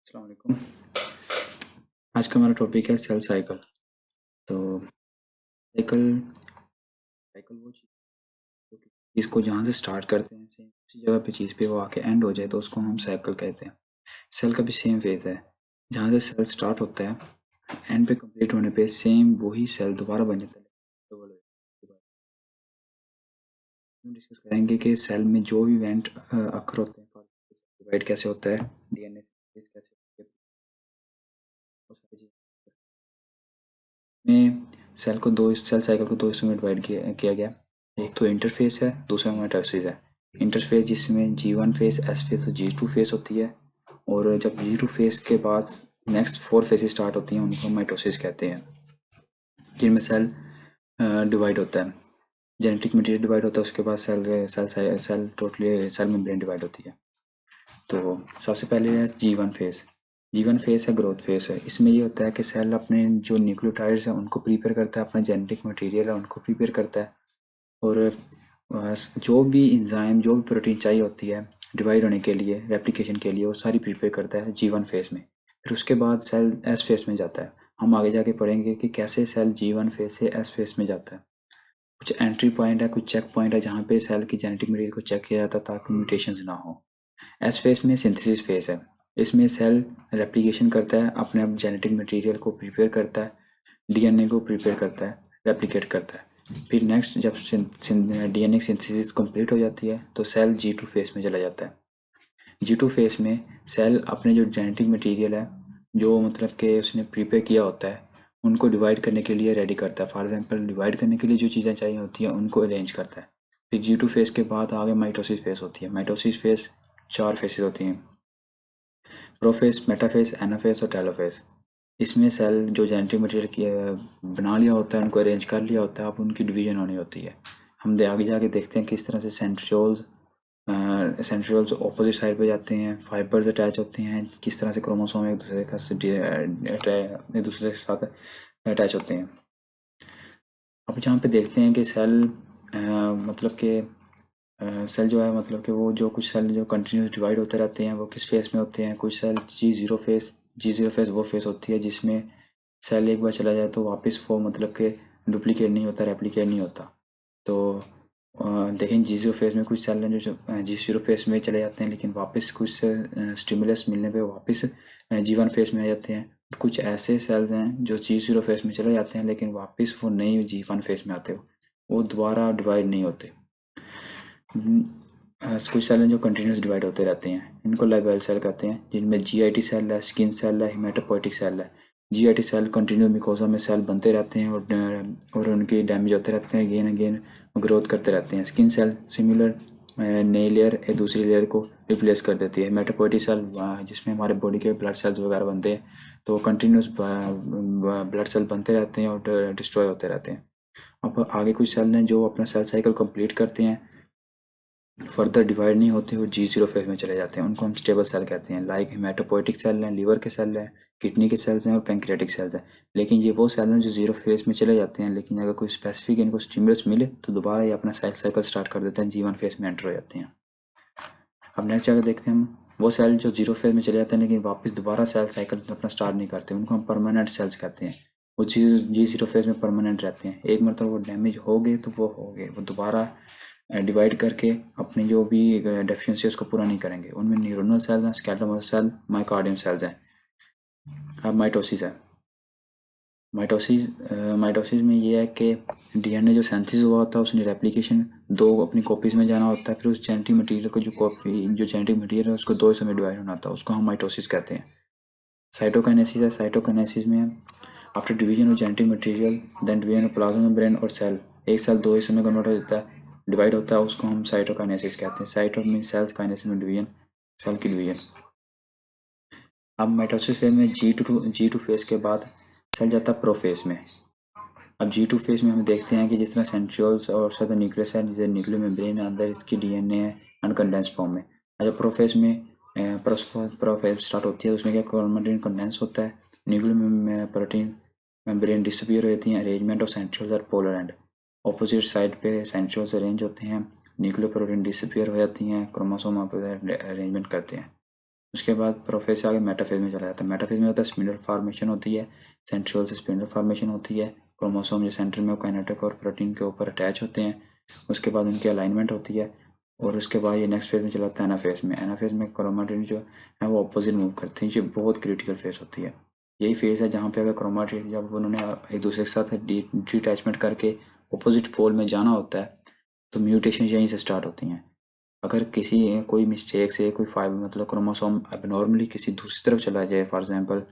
अस्सलाम वालेकुम। आज का हमारा टॉपिक है सेल साइकिल। तो साइकिल साइकिल वो चीज़ जो कि चीज़ को जहाँ से स्टार्ट करते हैं सेम उसी जगह पे चीज़ पे वो आके एंड हो जाए तो उसको हम साइकिल कहते हैं। सेल का भी सेम फेज है। जहाँ से सेल स्टार्ट होता है एंड पे कंप्लीट होने पे सेम वही सेल दोबारा बन जाता है। डबल हो जाता है। हम डिस्कस करेंगे कि सेल में जो भी इवेंट अकर होते हैं डिवाइड कैसे होता है, डीएनए कैसे होते हैं, वो सारी चीज़ें में सेल साइकिल को दो हिस्सों में डिवाइड किया गया। एक तो इंटरफेस है, दूसरा माइटोसिस है। इंटरफेस जिसमें G1 फेस, S फेस और G2 फेस होती है, और जब G2 फेस के बाद नेक्स्ट 4 फेसेस स्टार्ट होती हैं उनको माइटोसिस कहते हैं, जिनमें सेल डिवाइड होता है। जेनेटिक मटेरियल डिवाइड होता है, उसके बाद cell totally cell membrane divide होती है। तो सबसे पहले है G1 फेस। G1 फेस है ग्रोथ फेस है। इसमें ये होता है कि सेल अपने जो न्यूक्लियोटाइड्स हैं उनको प्रिपेयर करता है, अपना जेनेटिक मटेरियल है उनको प्रिपेयर करता है, और जो भी इंजाइम जो भी प्रोटीन चाहिए होती है डिवाइड होने के लिए, रेप्लिकेशन के लिए, वो सारी प्रिपेयर करता है G1 फेस में। फिर उसके बाद सेल एस फेस में जाता है। हम आगे जाके पढ़ेंगे कि कैसे सेल G1 फेस से एस फेस में जाता है। कुछ एंट्री पॉइंट है, कुछ चेक पॉइंट है जहाँ पे सेल की जेनेटिक मटेरियल को चेक किया जाता है ताकि म्यूटेशंस ना हो। एस फेस में सिंथेसिस फेस है। इसमें सेल रेप्लिकेशन करता है, अपने आप जेनेटिक मटेरियल को प्रिपेयर करता है, डीएनए को प्रिपेयर करता है, रेप्लिकेट करता है। फिर नेक्स्ट जब डीएनए सिंथेसिस कंप्लीट हो जाती है तो सेल G2 फेस में चला जाता है। G2 फेस में सेल अपने जो जेनेटिक मटेरियल है, जो मतलब कि उसने प्रिपेयर किया होता है, उनको डिवाइड करने के लिए रेडी करता है। फॉर एग्जांपल डिवाइड करने के लिए जो चीज़ें चाहिए होती हैं उनको अरेंज करता है। फिर G2 फेस के बाद आगे माइटोसिस फेस होती है। माइटोसिस फेस 4 फेसेस होती हैं: प्रोफेस, मेटाफेस, एनाफेस और टेलोफेस। इसमें सेल जो जेनेटिक मटेरियल की बना लिया होता है, उनको अरेंज कर लिया होता है, अब उनकी डिवीजन होनी होती है। हम आगे जाके देखते हैं किस तरह से सेंट्रियोल्स अपोजिट साइड पे जाते हैं, फाइबर्स अटैच होते हैं, किस तरह से क्रोमोसोम एक दूसरे के साथ अटैच होते हैं। अब जहाँ पे देखते हैं कि सेल मतलब कि सेल जो है, मतलब कि वो जो कुछ सेल जो कंटिन्यूस डिवाइड होते रहते हैं वो किस फेस में होते हैं। कुछ सेल जी जीरो फेस वो फेस होती है जिसमें सेल एक बार चला जाए तो वापस वो मतलब कि डुप्लीकेट नहीं होता, रेप्लिकेट नहीं होता। तो देखें जी जीरो फेस में कुछ सेल हैं जो जी जीरो फेस में चले जाते हैं, लेकिन वापस कुछ स्टिमुलस मिलने पे वापस G1 फेस में आ जाते हैं। कुछ ऐसे सेल्स हैं जो जी जीरो फेस में चले जाते हैं लेकिन वापस वो नई G1 फेस में आते हो, वो दोबारा डिवाइड नहीं होते। कुछ सेल हैं जो कंटिन्यूस डिवाइड होते रहते हैं, इनको लाइव सेल कहते हैं, जिनमें जीआईटी सेल है, स्किन सेल है, हेमाटोपोइटिक सेल है। जीआईटी सेल कंटिन्यू मिकोजा में सेल बनते रहते हैं और उनकी डैमेज होते रहते हैं, अगेन अगेन ग्रोथ करते रहते हैं। स्किन सेल सिमिलर नई लेयर एक दूसरी लेयर को रिप्लेस कर देती है। हेमाटोपोइटिक सेल जिसमें हमारे बॉडी के ब्लड सेल्स वगैरह बनते हैं, तो कंटिन्यूस ब्लड सेल बनते रहते हैं और डिस्ट्रॉय होते रहते हैं। अब आगे कुछ सेल हैं जो अपना सेल साइकिल कंप्लीट करते हैं, फर्दर डिवाइड नहीं होते, वो जी जीरो फेज में चले जाते हैं, उनको हम स्टेबल सेल कहते हैं। लाइक हेमाटोपोइटिक सेल हैं, लीवर के सेल हैं, किडनी के सेल्स हैं और पैंक्रियाटिक सेल्स हैं। लेकिन ये वो सेल हैं जो जीरो फेज में चले जाते हैं, लेकिन अगर कोई स्पेसिफिक इनको स्टिमुलस मिले तो दोबारा ये अपना सेल साइकिल स्टार्ट कर देते हैं, G1 फेज में एंटर हो जाते हैं। अब नेक्स्ट जगह देखते हैं हम वो सेल जो जीरो फेज में चले जाते हैं लेकिन वापस दोबारा सेल साइकिल अपना स्टार्ट नहीं करते, उनको हम परमानेंट सेल्स कहते हैं। वो जी जीरो फेज में परमानेंट रहते हैं। एक मतलब वो डैमेज हो गए तो वो हो गए, वो दोबारा डिवाइड करके अपनी जो भी डेफिशिएंसी उसको पूरा नहीं करेंगे। उनमें न्यूरोनल सेल्स हैं, स्केलेटल सेल, माइकार्डियम सेल्स हैं। अब माइटोसिस है। माइटोसिस में ये है कि डीएनए जो सेंथिस हुआ होता है उसने रेप्लिकेशन दो अपनी कॉपीज में जाना होता है, फिर उस जेनेटिक मटेरियल को जो जेनेटिक मटेरियल है उसको दो हिस्सों में डिवाइड होना होता है, उसको हम माइटोसिस कहते हैं। साइटोकाइनेसिस है। साइटोकाइनेसिस में after division of genetic material then division of plasma membrane और सेल, एक सेल दो हिस्सों में कन्वर्ट हो जाता है, डिवाइड होता है, उसको हम साइटोकाइनेसिस कहते हैं। साइटो मीन सेल्स, काइनेसिस में डिवीजन, सेल की डिवीजन। अब माइटोसिस फेज में जी टू फेज के बाद सेल जाता है प्रोफेज में। अब जी2 फेज में हम देखते हैं कि जिस तरह सेंट्रियोल्स और सदर न्यूक्लियस है, जैसे न्यूक्लियर मेम्ब्रेन अंदर इसकी डीएनए है अनकंडेंस्ड फॉर्म में। अच्छा, प्रोफेज में प्रोफेज स्टार्ट होती है, उसमें क्या क्रोमेटिन कंडेंस होता है, न्यूक्लियर में प्रोटीन मेम्ब्रेन डिसअपियर हो जाती हैं, अरेंजमेंट ऑफ सेंट्रियोल्स और पोलर एंड ऑपोजिट साइड पे सेंट्रियोल्स अरेंज होते हैं, न्यूक्लियर प्रोटीन डिसअपियर हो जाती हैं, क्रोमोसोम अरेंजमेंट करते हैं। उसके बाद प्रोफेज से आगे मेटाफेज में चला जाता है। मेटाफेज में होता है स्पिंडल फॉर्मेशन होती है, सेंट्रियोल से स्पिंडल फॉर्मेशन होती है, क्रोमोसोम जो सेंटर में काइनेटिक और प्रोटीन के ऊपर अटैच होते हैं, उसके बाद उनकी अलाइनमेंट होती है, और उसके बाद ये नेक्स्ट फेज में चला जाता है एनाफेज में। एनाफेज में क्रोमाटिन जो है वो अपोजिट मूव करते हैं, ये बहुत क्रिटिकल फेज होती है। यही फेज है जहाँ पे अगर क्रोमाटिन जब उन्होंने एक दूसरे के साथ डिटैचमेंट करके अपोजिट पोल में जाना होता है तो म्यूटेशन यहीं से स्टार्ट होती हैं। अगर किसी कोई मिस्टेक से कोई फाइव मतलब क्रोमोसोम एबनॉर्मली किसी दूसरी तरफ चला जाए, फॉर एग्जांपल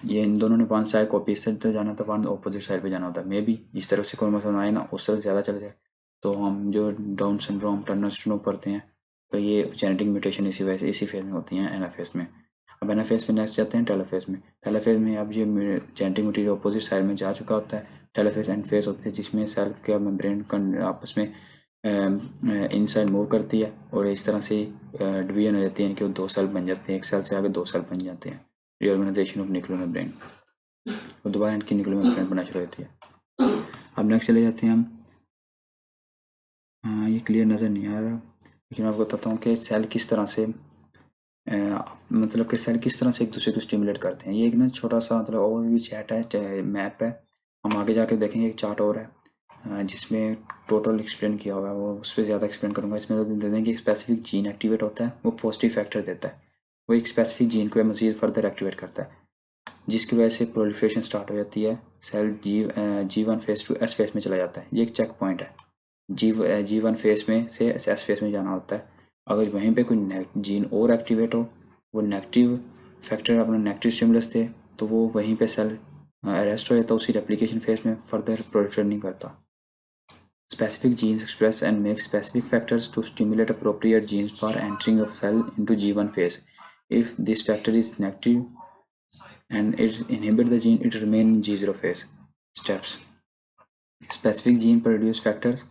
ये इन दोनों ने वन साइड कॉपी से तो जाना था, वन ऑपोजिट साइड पे जाना होता है, मे बी इस तरफ से क्रोमोसोम आए ना उस तरफ ज़्यादा चला जाए तो हम जो डाउन सिंड्रोम टर्नर सिंड्रोम पढ़ते हैं तो ये जेनेटिक म्यूटेशन इसी वजह से इसी फेज में होती हैं एनाफेज में। अब एनाफेज में नेक्स्ट जाते हैं टेलोफेज में। टेलोफेज में अब ये जेनेटिक मटीरियल अपोजिट साइड में जा चुका होता है। टेलोफेज एंड फेज होती है जिसमें सेल के मेम्ब्रेन आपस में इनसाइड मूव करती है और इस तरह से डिवीजन हो जाती है, इनके दो सेल बन जाते हैं, एक सेल से आगे दो सेल बन जाते हैं, रीऑर्गेनाइजेशन ऑफ न्यूक्लियर मेम्ब्रेन, और दोबारा इनकी न्यूक्लियर मेम्ब्रेन बनना शुरू होती है। अब नेक्स्ट चले जाते हैं हम, ये क्लियर नज़र नहीं आ रहा लेकिन मैं आपको बताता हूँ कि सेल किस तरह से मतलब कि सेल किस तरह से एक दूसरे को स्टिमुलेट करते हैं। ये एक ना छोटा सा मतलब ओवरव्यू चैट है, मैप है, हम आगे जाके देखेंगे एक चार्ट और है जिसमें टोटल एक्सप्लेन किया हुआ है, वो उस पर ज़्यादा एक्सप्लेन करूँगा। इसमें तो दे देंगे एक स्पेसिफिक जीन एक्टिवेट होता है, वो पॉजिटिव फैक्टर देता है, वो एक स्पेसिफिक जीन को मज़ीद फर्दर एक्टिवेट करता है जिसकी वजह से प्रोलिफरेशन स्टार्ट हो जाती है, cell G1 phase to S phase में चला जाता है। ये एक चेक पॉइंट है, G1 फेज में से S फेज में जाना होता है। अगर वहीं पे कोई जीन और एक्टिवेट हो, वो नेगेटिव फैक्टर अपना नेगेटिव स्टिमुलस दे, तो वो वहीं पे सेल अरेस्ट हो जाता है, उसी रेप्लिकेशन फेज में फर्दर प्रोलिफरेट नहीं करता। Specific genes express and make specific factors to stimulate appropriate genes for entering a cell into G1 phase. If this factor is negative and it inhibits the gene, it remains in G0 phase. Steps: specific gene produce factors,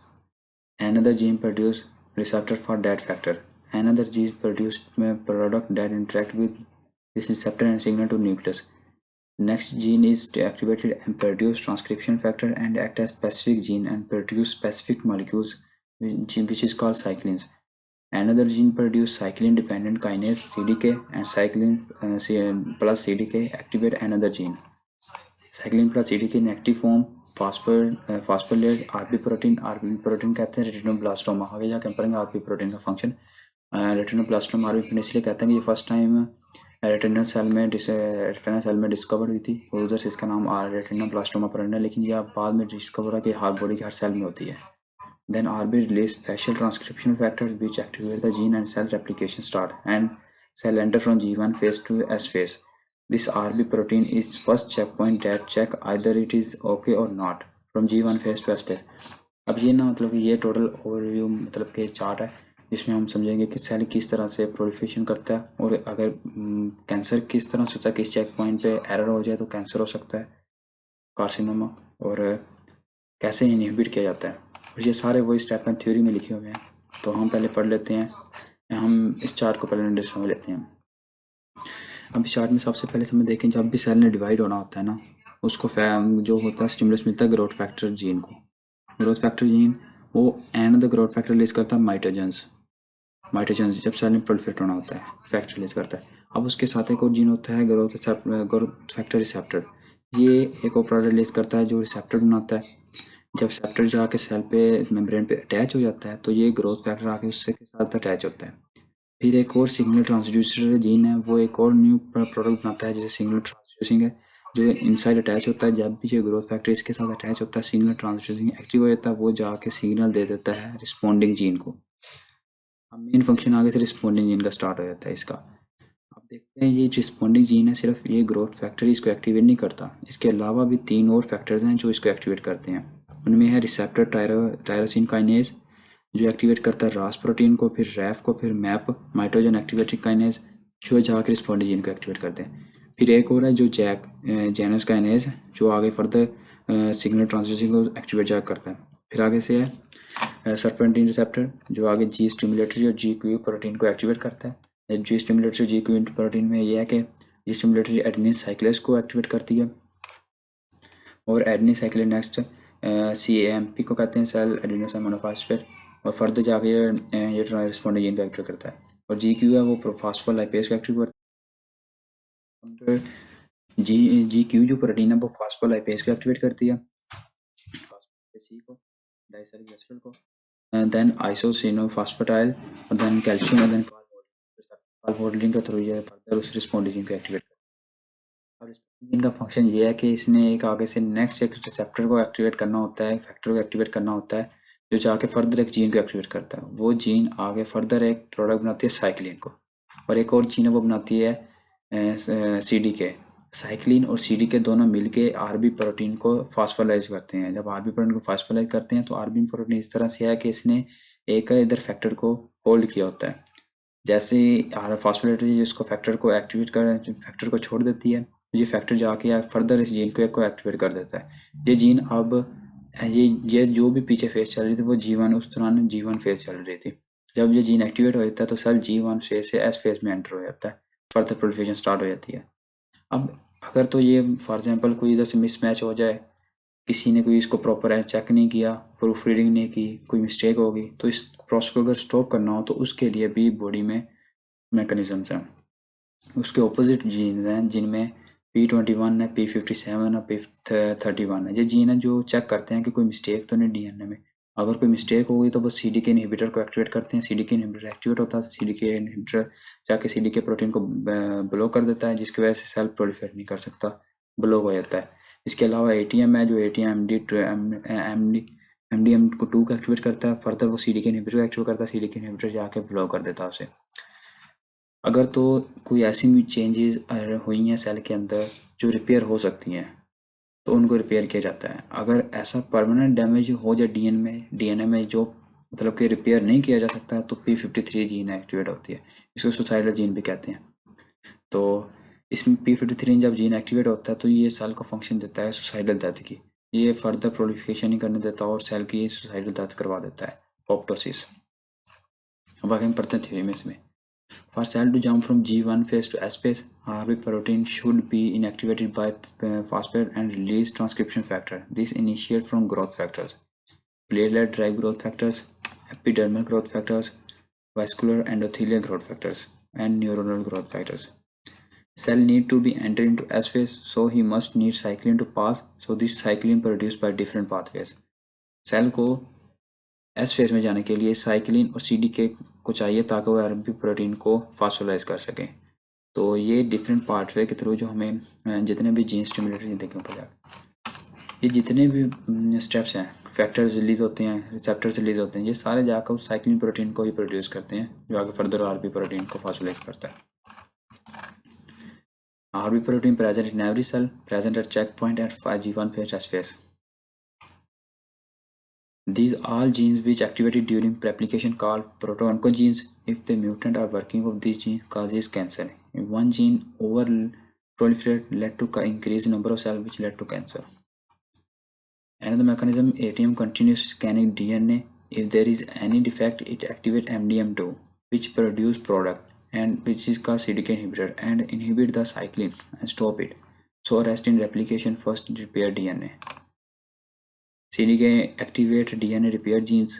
another gene produce receptor for that factor, another gene produce product that interact with this receptor and signal to nucleus. Next gene is activated and produce transcription factor and act as specific gene and produce specific molecules which is called cyclins. Another gene produce cyclin dependent kinase CDK and cyclin plus CDK activate another gene. Cyclin plus CDK in active form phospholipid RP protein कहते हैं retinoblastoma. आगे जाके हम पढ़ेंगे RP protein का function. Retinoblastoma RP protein इसलिए कहते हैं कि ये फर्स्ट टाइम रेटिनल सेल में डिस्कवर हुई थी और उधर से इसका नाम रेटिनोब्लास्टोमा प्रोटीन है, लेकिन यह बाद में डिस्कवर हुआ कि हर बॉडी के हर सेल में होती है। Then RB release special transcription factors which activate the gene and cell replication start and cell enter from G1 phase to S phase. This RB protein is first checkpoint that check either it is okay or not from G1 phase to S phase. अब ये ना मतलब कि ये total overview मतलब कि chart है जिसमें हम समझेंगे कि सेल किस तरह से प्रोलिफरेशन करता है और अगर कैंसर किस तरह से होता है, किस चेक पॉइंट पे एरर हो जाए तो कैंसर हो सकता है, कार्सिनोमा, और कैसे इनहिबिट किया जाता है। और ये सारे वही स्टेप हैं थ्योरी में लिखे हुए हैं, तो हम पहले पढ़ लेते हैं। हम इस चार्ट को पहले समझ लेते हैं। अब इस चार्ट में सबसे पहले समय देखें, जब भी सेल ने डिवाइड होना होता है ना, उसको जो होता है स्टिमुलस मिलता है ग्रोथ फैक्टर जीन को। ग्रोथ फैक्टर जीन वो and the growth factor release करता है माइटोजेंस जब सेल में प्रोलिफरेट होना होता है फैक्टर रिलीज करता है। अब उसके साथ एक और जीन होता है ग्रोथ फैक्टर रिसेप्टर। ये एक और प्रोडक्ट रिलीज करता है जो रिसेप्टर बनाता है। जब रिसेप्टर जाके सेल पे मेम्ब्रेन पे अटैच हो जाता है तो ये ग्रोथ फैक्टर आके उससे के साथ अटैच होता है। फिर एक और सिग्नल ट्रांसड्यूसर जीन है, वो एक और न्यू प्रोडक्ट बनाता है जैसे सिग्नल ट्रांसड्यूसिंग है जो इनसाइड अटैच होता है। जब भी ये ग्रोथ फैक्टर इसके साथ अटैच होता है सिग्नल ट्रांसड्यूसिंग एक्टिव हो जाता है, वो जाके सिग्नल दे देता है रिस्पॉन्डिंग जीन को। अब मेन फंक्शन आगे से रिस्पॉन्डिंग जीन का स्टार्ट हो जाता है इसका। अब देखते हैं ये रिस्पॉन्डिंग जीन है, सिर्फ ये ग्रोथ फैक्टर इसको एक्टिवेट नहीं करता, इसके अलावा भी 3 और फैक्टर्स हैं जो इसको एक्टिवेट करते हैं। उनमें है रिसेप्टर टायरोसिन काइनेज जो एक्टिवेट करता है रास प्रोटीन को, फिर रैफ को, फिर मैप माइटोजन एक्टिवेटिंग काइनेज जो जाकर रिस्पॉन्डिंग जीन को एक्टिवेट करते हैं। फिर एक और है जो जेनस काइनेज जो आगे फर्दर सिग्नल ट्रांसड्यूसिंग को एक्टिवेट जाकर करता है। फिर आगे से है सरपेंटिन रिसेप्टर जो आगे जी स्टिमुलेटरी और जी क्यू प्रोटीन को एक्टिवेट करता है। जी स्टिमुलेटरी जी क्यू प्रोटीन में यह है कि जी स्टिमुलेटरी एडेनिन साइक्लेज को एक्टिवेट करती है और एडेनिन साइक्लेज नेक्स्ट CAMP को कहते हैं सेल एडेनोसाइन मोनोफॉस्फेट, और फर्दर जाके ये रिस्पॉन्डिंग जीन को एक्टिवेट करता है। और GQ है वो फॉस्फोलाइपेज को एक्टिव करता है। GQ जो प्रोटीन है वो फॉस्फोलाइपेज को एक्टिवेट करती है, सी को, डाइसल्फाइड को, देन आइसोसिनोफॉस्फेटाइल, और देन कैल्शियम, और देन कार्बोहाइड्रेट के थ्रू ये फर्दर उस रिस्पॉन्डिंग जीन को एक्टिवेट करता है। अब रिस्पॉन्डिंग का फंक्शन ये है कि इसने एक आगे से नेक्स्ट एक रिसेप्टर को एक्टिवेट करना होता है, फैक्टर को एक्टिवेट करना होता है, जो जाके फर्दर एक जीन को एक्टिवेट करता है। वो जीन आगे फर्दर एक प्रोडक्ट बनाती है साइक्लिन को, और एक और जीन है वो बनाती है CDK। साइक्लिन और CDK दोनों मिलके आरबी प्रोटीन को फॉस्फोलाइज करते हैं। जब आरबी प्रोटीन को फॉस्फोलाइज करते हैं तो आरबी प्रोटीन इस तरह से है कि इसने एक इधर फैक्टर को होल्ड किया होता है। जैसे फॉस्फोलाइज इसको फैक्टर को एक्टिवेट कर फैक्टर को छोड़ देती है, ये फैक्टर जाके फर्दर इस जीन को एक्टिवेट कर देता है। ये जीन अब ये जो भी पीछे फेज चल रही थी वो G1 उस दौरान G1 फेज चल रही थी। जब ये जीन एक्टिवेट हो जाता है तो सेल G1 फेज से S फेज में एंटर हो जाता है, फर्दर प्रोलिफरेशन स्टार्ट हो जाती है। अब अगर तो ये फॉर एग्जांपल कोई इधर से मिसमैच हो जाए, किसी ने कोई इसको प्रॉपर चेक नहीं किया, प्रूफ रीडिंग नहीं की, कोई मिस्टेक होगी, तो इस प्रोसेस को अगर स्टॉप करना हो तो उसके लिए भी बॉडी में मैकेनिज्म्स हैं। उसके ऑपोजिट जीन हैं जिनमें P21 है, P57 है, P31 है। ये जीन है जो चेक करते हैं कि कोई मिस्टेक तो नहीं DNA में। अगर कोई मिस्टेक हो गई तो वो CDK इनहिबिटर को एक्टिवेट करते हैं। CDK इनहिबिटर एक्टिवेट होता है तो CDK इनहिबिटर जाके CDK प्रोटीन को ब्लॉक कर देता है, जिसकी वजह से सेल प्रोलिफरेट नहीं कर सकता, ब्लॉक हो जाता है। इसके अलावा ATM है जो ATM MDM2 को एक्टिवेट करता है, फर्दर वो CDK इनहिबिटर को एक्टिवेट करता है, CDK इनहिबिटर जाके ब्लॉक कर देता है उसे। अगर तो कोई ऐसी चेंजेस हुई हैं सेल के अंदर जो रिपेयर हो सकती हैं तो उनको रिपेयर किया जाता है। अगर ऐसा परमानेंट डैमेज हो जाए DNA में जो मतलब कि रिपेयर नहीं किया जा सकता तो P53 जीन एक्टिवेट होती है। इसको सुसाइडल जीन भी कहते हैं। तो इसमें P53 जब जीन एक्टिवेट होता है तो ये सेल को फंक्शन देता है सुसाइडल डेथ की। ये फर्दर प्रोलिफिकेशन नहीं करने देता और सेल की सुसाइडल डेथ करवा देता है, अपोप्टोसिस। अब आगे हम पढ़ते हैं थ्योरी में इसमें। For cell to jump from G1 phase to S phase, RB protein should be inactivated by phosphate and release transcription factor. This initiate from growth factors, platelet-derived growth factors, epidermal growth factors, vascular endothelial growth factors, and neuronal growth factors. Cell need to be entered into S phase, so he must need cyclin to pass. So this cyclin produced by different pathways. Cell को S phase में जाने के लिए cyclin और CDK को चाहिए ताकि वो आरबी प्रोटीन को फॉस्फोलाइज कर सकें। तो ये डिफरेंट पाथवे के थ्रू जो हमें जितने भी जीन स्टिमुलेटर देखें ऊपर जाकर, ये जितने भी स्टेप्स हैं, फैक्टर्स रिलीज होते हैं, रिसेप्टर्स रिलीज होते हैं, ये सारे जाकर उस साइक्लिन प्रोटीन को ही प्रोड्यूस करते हैं जो आगे फर्दर आरबी प्रोटीन को फॉस्फोलाइज करता है। RB protein present in every cell, present at check point at G1 phase S phase. These all genes which activated during replication called proto-oncogenes. If the mutant are working of these genes causes cancer. If one gene over proliferate led to increased number of cells which led to cancer. Another mechanism, ATM continues scanning DNA. If there is any defect, it activates MDM2 which produce product and which is called CDK inhibitor and inhibit the cyclin and stop it. So arrest in replication first repair DNA. CDK activate DNA repair genes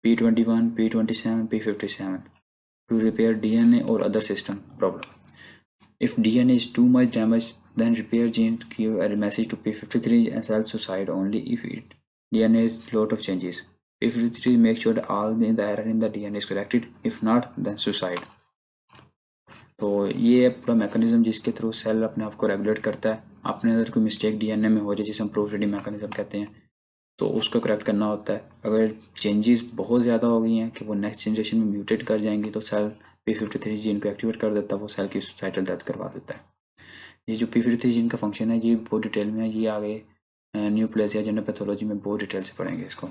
P21, P27, P57 to repair DNA or other system problem. If DNA is too much damaged, then repair gene give a message to P53 and cell suicide only if it DNA is lot of changes. P53 make sure that all the error in the DNA is corrected. If not, then suicide. तो ये पूरा mechanism जिसके through cell अपने आप को regulate करता है। अपने अंदर कोई मिस्टेक DNA में हो जाए जिसे हम प्रूफ रीडिंग मैकेनिज्म कहते हैं, तो उसको करेक्ट करना होता है। अगर चेंजेस बहुत ज़्यादा हो गई हैं कि वो नेक्स्ट जनरेशन में म्यूटेट कर जाएंगी तो सेल P53 जीन को एक्टिवेट कर देता है, वो सेल की सुसाइडल डेथ करवा देता है। ये जो P53 जीन का फंक्शन है ये बहुत डिटेल में है, ये आगे न्यूप्लेसिया जेनोपैथोलॉजी में बहुत डिटेल से पढ़ेंगे इसको।